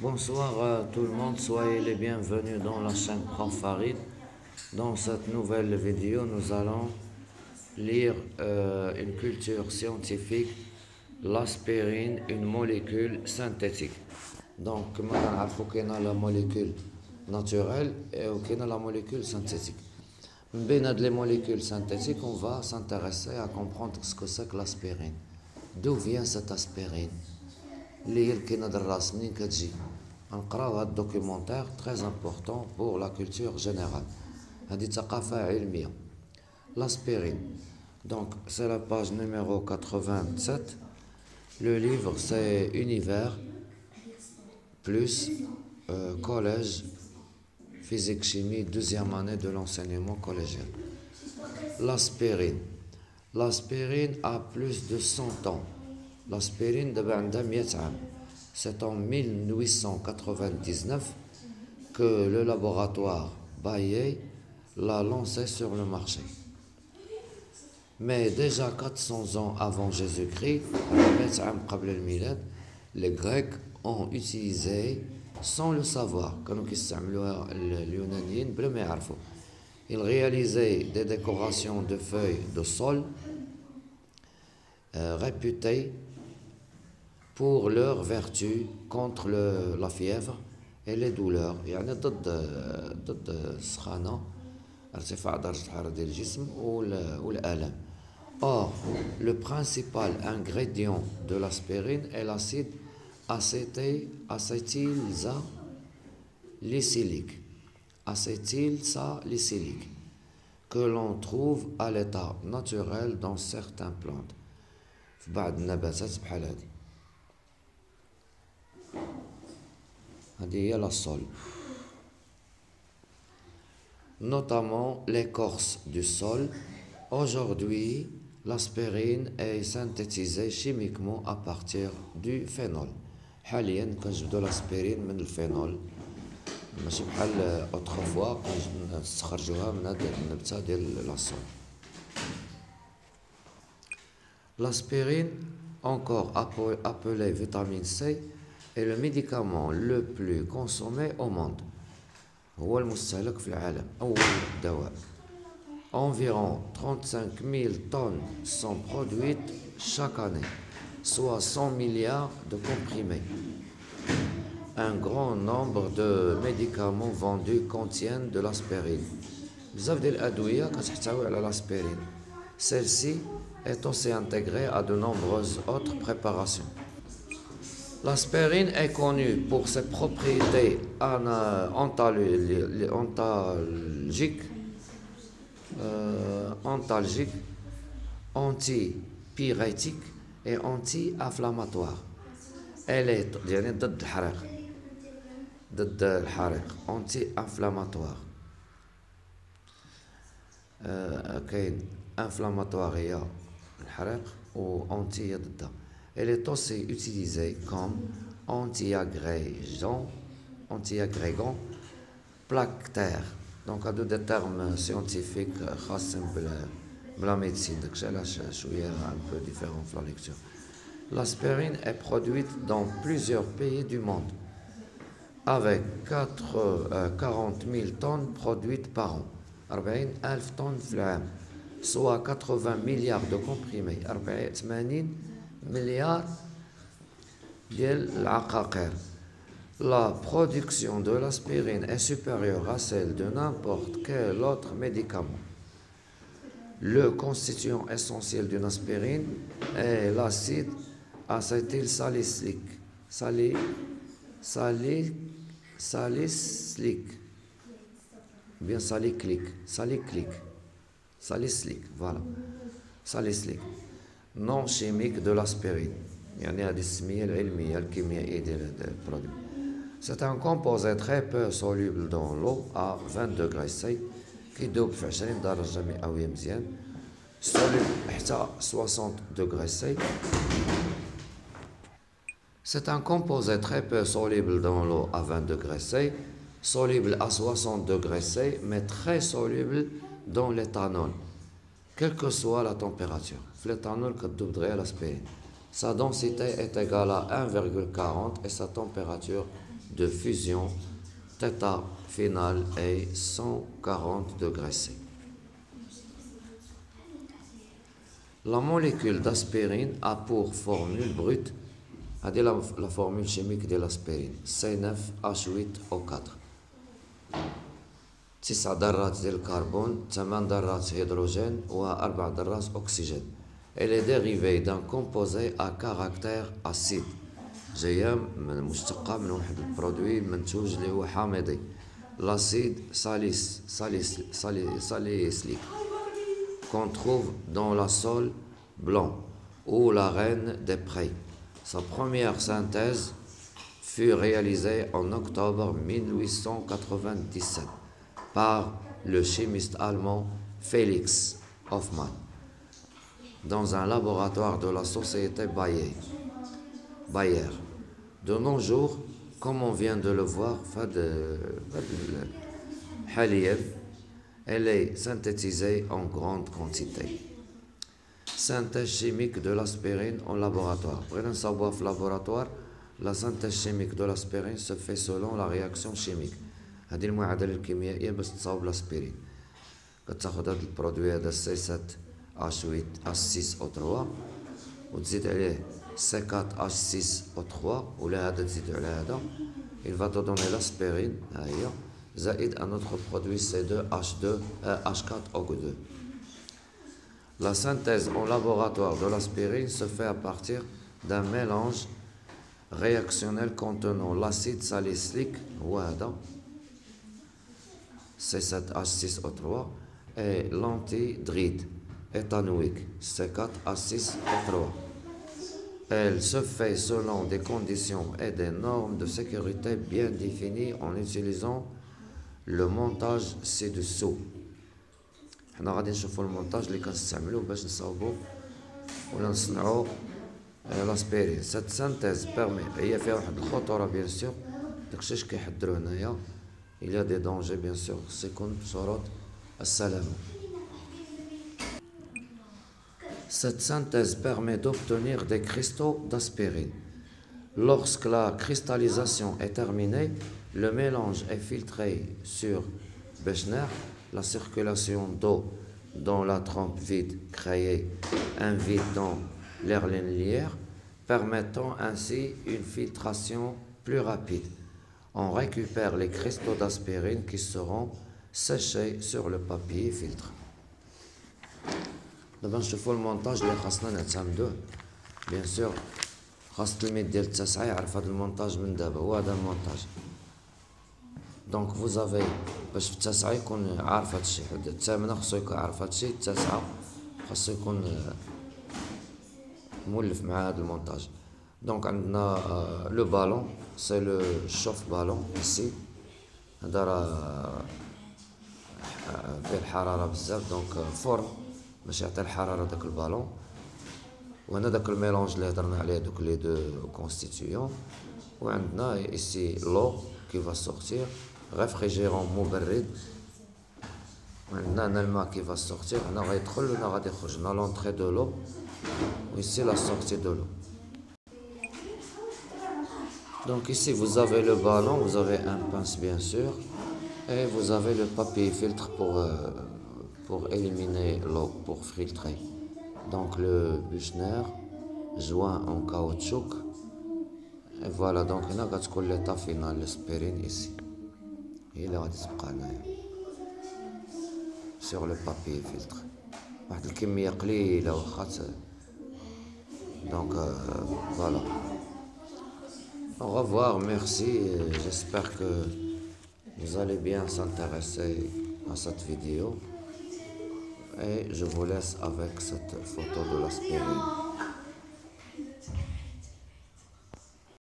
Bonsoir à tout le monde, soyez les bienvenus dans la chaîne Prof Farid. Dans cette nouvelle vidéo, nous allons lire une culture scientifique, l'aspirine, une molécule synthétique. Donc, maintenant, il y a la molécule naturelle et il y a la molécule synthétique. Bien les molécules synthétiques, on va s'intéresser à comprendre ce que c'est que l'aspirine. D'où vient cette aspirine? اللي هي الكينة الراس منين كتجي غنقراو هاد الدوكيومونتير très important pour la culture générale. هذه ثقافة علمية. L'aspirine. Donc c'est la page numéro 87. Le livre c'est Univers plus collège physique chimie deuxième année de l'enseignement collégien. L'aspirine. L'aspirine a plus de 100 ans. L'aspirine de 100 عام. C'est en 1899 que le laboratoire Bayer l'a lancé sur le marché. Mais déjà 400 ans avant Jésus-Christ, les Grecs ont utilisé sans le savoir. Ils réalisaient des décorations de feuilles de saule réputées pour leur vertu contre la fièvre et les douleurs. يعني ضد السخانة ارتفاع درجة الحرارة ديال الجسم والآلام. Or, le principal ingrédient de l'aspirine est l'acide acétylsalicylique, que l'on trouve à l'état naturel dans certaines plantes. في بعض النباتات بحال هذه. هذه هي la sol. Notamment l'écorce du sol. Aujourd'hui, l'aspirine est synthétisée chimiquement à partir du phénol. حاليا كنجبدوا l'aspirine من الفينول ماشي بحال autrefois كنستخرجوها من هاد النبتة ديال la sol. L'aspirine, encore appelée vitamine C, est le médicament le plus consommé au monde. هو المستهلك في العالم أول دواء. Environ 35 000 tonnes sont produites chaque année, soit 100 milliards de comprimés. Un grand nombre de médicaments vendus contiennent de l'aspirine. بزاف ديال الأدوية كتحتوي على l'aspirine. Celle-ci est aussi intégrée à de nombreuses autres préparations. L'aspirine est connue pour ses propriétés antalgiques, antipyrétiques et anti-inflammatoires. Elle est ضد الحريق anti-inflammatoire. كاين inflammatoire هي الحريق و anti هي ضدها. Elle est aussi utilisée comme anti-agrégant, plaquetaire. Donc, à des termes scientifiques خاصين بلا médecine. Donc, c'est un peu différent de la lecture. L'aspirine est produite dans plusieurs pays du monde, avec 40 000 tonnes produites par an. 40 000 tonnes في العام. Soit 80 milliards de comprimés. 80 milliards ديال العقاقير. La production de l'aspirine est supérieure à celle de n'importe quel autre médicament. Le constituant essentiel d'une aspirine est l'acide acétylsalicylique. Bien salicylique, voilà. Salicylique. Nom chimique de l'aspirine. يعني هذه السمية العلمية الكيميائية ديال البرودوي. C'est un composé très peu soluble dans l'eau à 20 degrés C كيدوب في 20 درجة مئوية مزيان. Soluble حتى 60 degrés C. C'est un composé très peu soluble dans l'eau à 20 degrés C, soluble à 60 degrés C, mais très soluble dans l'éthanol, quelle que soit la température. L'éthanol كتذوب دغيا l'aspirine. Sa densité est égale à 1,40 et sa température de fusion, θ final est 140 degrés C. La molécule d'aspirine a pour formule brute, la formule chimique de l'aspirine, C9H8O4. 9 ذرات ديال الكربون، 8 ذرات هيدروجين و4 ذرات أكسجين. Elle est dérivée d'un composé à caractère acide. جاية مشتقة من واحد البرودوي منتوج اللي هو حامضي. L'acide salicylique qu'on trouve dans la sole blanc ou la reine des prés. Sa première synthèse fut réalisée en octobre 1897 par le chimiste allemand Felix Hoffmann dans un laboratoire de la société Bayer. De nos jours, comme on vient de le voir, elle est synthétisée en grande quantité. Synthèse chimique de l'aspirine en laboratoire. Pour savoir au laboratoire, la synthèse chimique de l'aspirine se fait selon la réaction chimique. هذه المعادلة الكيميائية باش تصاوب l'aspirine. كتاخد هذا البرودوي هذا C7H6O3 وتزيد عليه C4H6O3 ولا هذا تزيد على هذا. Il va te donner l'aspirine ها هي زائد un autre produit C2H4O2. La synthèse en laboratoire de l'aspirine se fait à partir d'un mélange réactionnel contenant l'acide salicylique C7H6O3 et l'anhydride éthanoïque C4H6O3. Elle se fait selon des conditions et des normes de sécurité bien définies en utilisant le montage ci-dessous. حنا غادي نشوفوا المونتاج اللي كنستعملوه باش نصاوبوا ولا نصنعوا لاسبيرين. cette synthèse permet هي فيها واحد الخطوره بيان سور داكشي اش كيحضروا هنايا. il y a des dangers bien sûr سيكون بشروط السلامه. Cette synthèse permet d'obtenir des cristaux d'aspirine. Lorsque la cristallisation est terminée, le mélange est filtré sur Béchner. La circulation d'eau dans la trempe vide crée un vide dans l'air linéaire, permettant ainsi une filtration plus rapide. On récupère les cristaux d'aspirine qui seront séchés sur le papier filtre. دابا نشوفوا المونتاج اللي خاصنا نعتمدوه. بيان سور خاص التلميذ ديال التاسعه يعرف هذا المونتاج من دابا. هو هذا المونتاج. دونك فوزافي باش في التاسعه يكون عارف هذا الشيء. الثامنه خصو يكون عارف هذا الشيء. التاسعه خاصو يكون مولف مع هذا المونتاج. دونك عندنا لو بالون سي لو شوف بالون ايسي. هذا راه فيه الحراره بزاف دونك فورم باش يعطي الحراره داك البالون. وهنا داك الميلونج اللي هضرنا عليه دوك لي دو كونستيتيون. وعندنا ايسي لو كي فا سورتير ريفريجيرون مبرد. وعندنا هنا الماء كي فا سورتير. هنا غيدخل وهنا غادي يخرج. هنا لونطري دو لو ويسي لا سورتي دو لو. Donc ici vous avez le ballon, vous avez un pince bien sûr et vous avez le papier filtre pour éliminer l'eau, pour filtrer. Donc le Büchner joint en caoutchouc. Et voilà, donc هنا كتكون l'état final l'aspirine ici. هي اللي غادي تبقى هنايا sur le papier filtre. واحد الكمية قليلة واخا. Donc voilà. Au revoir, merci. J'espère que vous allez bien s'intéresser à cette vidéo. Et je vous laisse avec cette photo de l'aspirine.